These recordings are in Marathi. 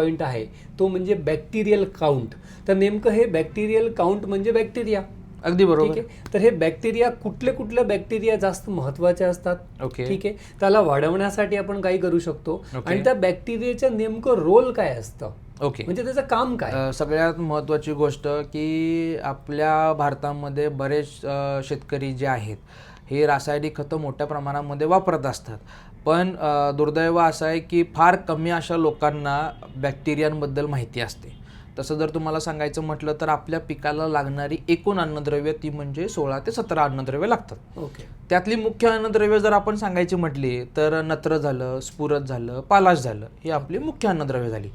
पॉईंट आहे तो म्हणजे बॅक्टेरियल काउंट. तर नेमकं हे बॅक्टेरियल काउंट म्हणजे बॅक्टेरिया. अगदी बरोबर. ठीक आहे. तर हे बॅक्टेरिया कुठले बॅक्टेरिया जास्त महत्वाचे असतात. ओके. ठीक आहे. त्याला वाढवण्यासाठी आपण काय करू शकतो आणि त्या बॅक्टेरियाचं नेमकं रोल काय असतं. ओके. म्हणजे त्याचं काम काय. सगळ्यात महत्त्वाची गोष्ट की आपल्या भारतामध्ये बरेच शेतकरी जे आहेत हे रासायनिक खतं मोठ्या प्रमाणामध्ये वापरत असतात. पण दुर्दैव असं आहे की फार कमी अशा लोकांना बॅक्टेरियांबद्दल माहिती असते. तसं जर तुम्हाला सांगायचं म्हटलं तर आपल्या पिकाला लागणारी एकूण अन्नद्रव्य ती म्हणजे 16 ते 17 अन्नद्रव्य लागतात. ओके. त्यातली मुख्य अन्नद्रव्य जर आपण सांगायची म्हटली तर नत्र झालं, स्फुरद झालं, पालाश झालं, ही आपली मुख्य अन्नद्रव्य झाली.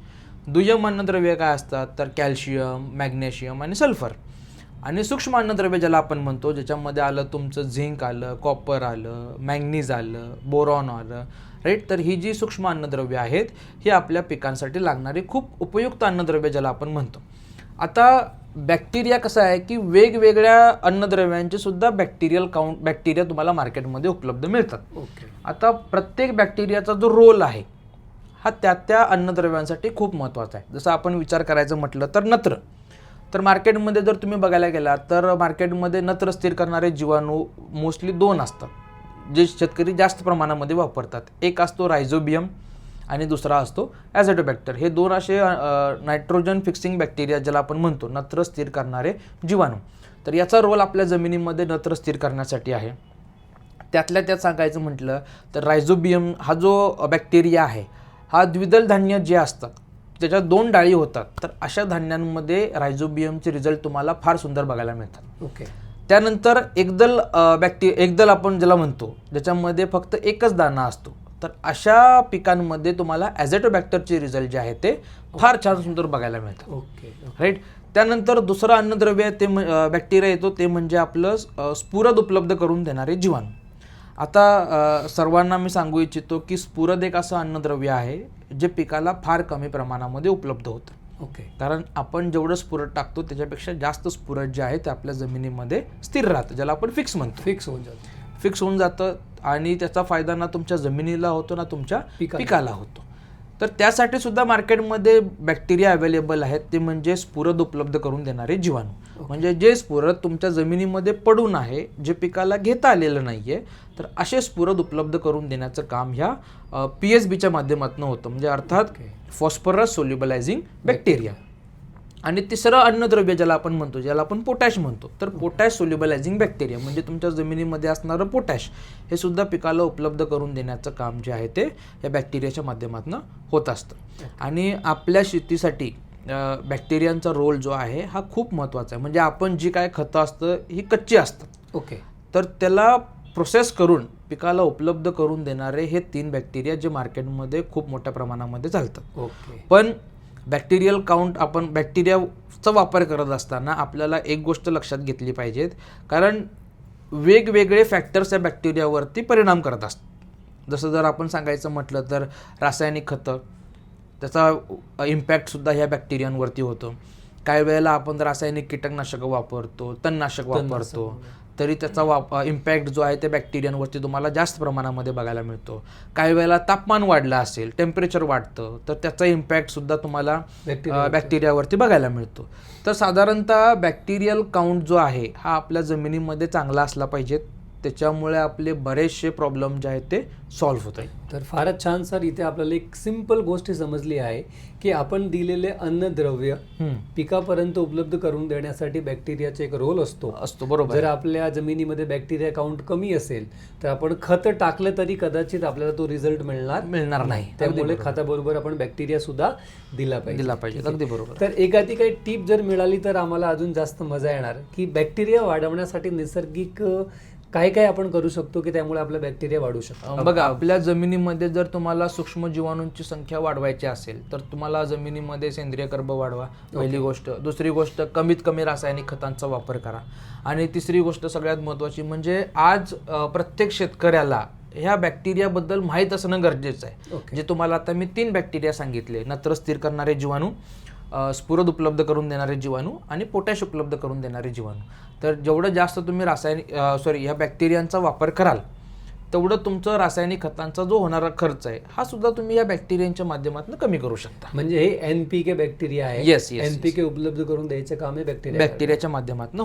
दुय्यम अन्नद्रव्य काय असतात तर कॅल्शियम, मॅग्नेशियम आणि सल्फर. आणि सूक्ष्म अन्नद्रव्य ज्याला आपण म्हणतो, ज्याच्यामध्ये आलं तुमचं झिंक आलं, कॉपर आलं, मॅंगनीज आलं, बोरॉन आलं, राईट. तर ही जी सूक्ष्म अन्नद्रव्य आहेत ही आपल्या पिकांसाठी लागणारी खूप उपयुक्त अन्नद्रव्य ज्याला आपण म्हणतो. आता बॅक्टेरिया कसं आहे की वेगवेगळ्या अन्नद्रव्यांचे सुद्धा बॅक्टेरिया तुम्हाला मार्केटमध्ये उपलब्ध मिळतात. ओके. आता प्रत्येक बॅक्टेरियाचा जो रोल आहे हा त्या अन्नद्रव्यांसाठी खूप महत्त्वाचा आहे. जसं आपण विचार करायचं म्हटलं तर नत्र. तर मार्केटमध्ये जर तुम्ही बघायला गेलात तर मार्केटमध्ये नत्र स्थिर करणारे जीवाणू मोस्टली 2 असतात जे शेतकरी जास्त प्रमाणामध्ये वापरतात. एक असतो रायझोबियम आणि दुसरा असतो ॲझोटोबॅक्टर. हे 2 असे नायट्रोजन फिक्सिंग बॅक्टेरिया ज्याला आपण म्हणतो, नत्र स्थिर करणारे जीवाणू. तर याचा रोल आपल्या जमिनीमध्ये नत्र स्थिर करण्यासाठी आहे. त्यातल्या त्यात सांगायचं म्हटलं तर रायझोबियम हा जो बॅक्टेरिया आहे हा द्विदल धान्य जे असतात त्याच्यात 2 डाळी होतात, तर अशा धान्यांमध्ये रायझोबियमचे रिझल्ट तुम्हाला फार सुंदर बघायला मिळतात. ओके. त्यानंतर एकदल आपण ज्याला म्हणतो, ज्याच्यामध्ये फक्त एकच दाणा असतो, तर अशा पिकांमध्ये तुम्हाला ॲझोटोबॅक्टरचे रिझल्ट जे आहेत ते फार छान सुंदर बघायला मिळतात. ओके. राईट. त्यानंतर दुसरं अन्नद्रव्य ते बॅक्टेरिया येतो ते म्हणजे आपलं स्फुरद उपलब्ध करून देणारे जीवाणू. आता सर्वांना मी सांगू इच्छितो की स्फुरद एक असं अन्नद्रव्य आहे जे पिकाला फार कमी प्रमाणामध्ये उपलब्ध होतं. ओके. कारण आपण जेवढं स्फुरद टाकतो त्याच्यापेक्षा जास्त स्फुरद जे आहे ते आपल्या जमिनीमध्ये स्थिर राहतं, ज्याला आपण फिक्स म्हणतो. फिक्स होऊन जातं आणि त्याचा फायदा ना तुमच्या जमिनीला होतो ना तुमच्या पिकाला होतो. तर त्यासाठी सुद्धा मार्केटमध्ये बॅक्टेरिया अवेलेबल आहेत, ते म्हणजे स्फुरद उपलब्ध करून देणारे जीवाणू. म्हणजे जे स्फुरद तुमच्या जमिनीमध्ये पडून आहे, जे पिकाला घेता आलेलं नाहीये, तर असे स्फुरद उपलब्ध करून देण्याचं काम ह्या PSBच्या माध्यमातून होतं, म्हणजे अर्थात फॉस्फरस सोल्युबलायझिंग बॅक्टेरिया. आणि तिसरं अन्नद्रव्य ज्याला आपण म्हणतो, ज्याला आपण पोटॅश म्हणतो, तर पोटॅश सोल्युबलायझिंग बॅक्टेरिया म्हणजे तुमच्या जमिनीमध्ये असणारं पोटॅश हे सुद्धा पिकाला उपलब्ध करून देण्याचं काम जे आहे ते या बॅक्टेरियाच्या माध्यमातून होत असतं. आणि आपल्या शेतीसाठी बॅक्टेरियांचा रोल जो आहे हा खूप महत्त्वाचा आहे. म्हणजे आपण जी काय खतं असतं ही कच्ची असतात. ओके. तर त्याला प्रोसेस करून पिकाला उपलब्ध करून देणारे हे 3 बॅक्टेरिया जे मार्केटमध्ये खूप मोठ्या प्रमाणामध्ये चालतात. ओके. पण बॅक्टेरियल काउंट आपण बॅक्टेरियाचा वापर करत असताना आपल्याला एक गोष्ट लक्षात घेतली पाहिजेत, कारण वेगवेगळे फॅक्टर्स या बॅक्टेरियावरती परिणाम करत असतात. जसं जर आपण सांगायचं म्हटलं तर रासायनिक खतं, त्याचा इम्पॅक्टसुद्धा ह्या बॅक्टेरियांवरती होतो. काही वेळेला आपण रासायनिक कीटकनाशकं वापरतो, तणनाशक वापरतो, तरी त्याचा इम्पॅक्ट जो आहे त्या बॅक्टेरियांवरती तुम्हाला जास्त प्रमाणामध्ये बघायला मिळतो. काही वेळेला तापमान वाढलं असेल, टेम्परेचर वाढतं, तर त्याचा इम्पॅक्टसुद्धा तुम्हाला बॅक्टेरियावरती बघायला मिळतो. तर साधारणतः बॅक्टेरियल काउंट जो आहे हा आपल्या जमिनीमध्ये चांगला असला पाहिजे, त्याच्यामुळे आपले बरेचसे प्रॉब्लेम जे आहेत ते सॉल्व्ह होत आहेत. तर फारच छान सर. इथे आपल्याला एक सिंपल गोष्ट समजली आहे की आपण दिलेले अन्नद्रव्य पिकापर्यंत उपलब्ध करून देण्यासाठी बॅक्टेरियाचा एक रोल असतो. बरोबर. जर आपल्या जमिनीमध्ये बॅक्टेरिया काउंट कमी असेल तर आपण खत टाकलं तरी कदाचित आपल्याला तो रिझल्ट मिळणार नाही. त्यामुळे खताबरोबर आपण बॅक्टेरिया सुद्धा दिला पाहिजे. अगदी बरोबर. तर एखादी काही टीप जर मिळाली तर आम्हाला अजून जास्त मजा येणार की बॅक्टेरिया वाढवण्यासाठी नैसर्गिक काय काय आपण करू शकतो की त्यामुळे आपला बॅक्टेरिया वाढू शकतो. बघा, आपल्या जमिनीमध्ये जर तुम्हाला सूक्ष्म जीवाणूंची संख्या वाढवायची असेल तर तुम्हाला जमिनीमध्ये सेंद्रिय कर्ब वाढवा, पहिली गोष्ट. दुसरी गोष्ट, कमीत कमी रासायनिक खतांचा वापर करा. आणि तिसरी गोष्ट सगळ्यात महत्त्वाची म्हणजे आज प्रत्येक शेतकऱ्याला ह्या बॅक्टेरियाबद्दल माहीत असणं गरजेचं आहे. जे तुम्हाला आता मी 3 बॅक्टेरिया सांगितले, नत्र स्थिर करणारे जीवाणू, स्फुरद उपलब्ध करून देणारे जीवाणू आणि पोटॅश उपलब्ध करून देणारे जीवाणू. तर जेवढं जास्त तुम्ही ह्या बॅक्टेरियांचा वापर कराल तेवढं तुमचं रासायनिक खतांचा जो होणारा खर्च आहे हा सुद्धा तुम्ही या बॅक्टेरियांच्या माध्यमातून कमी करू शकता. म्हणजे हे NPK बॅक्टेरिया आहे, Yes, yes, NPK उपलब्ध करून द्यायचं काम आहे बॅक्टेरियाच्या माध्यमातून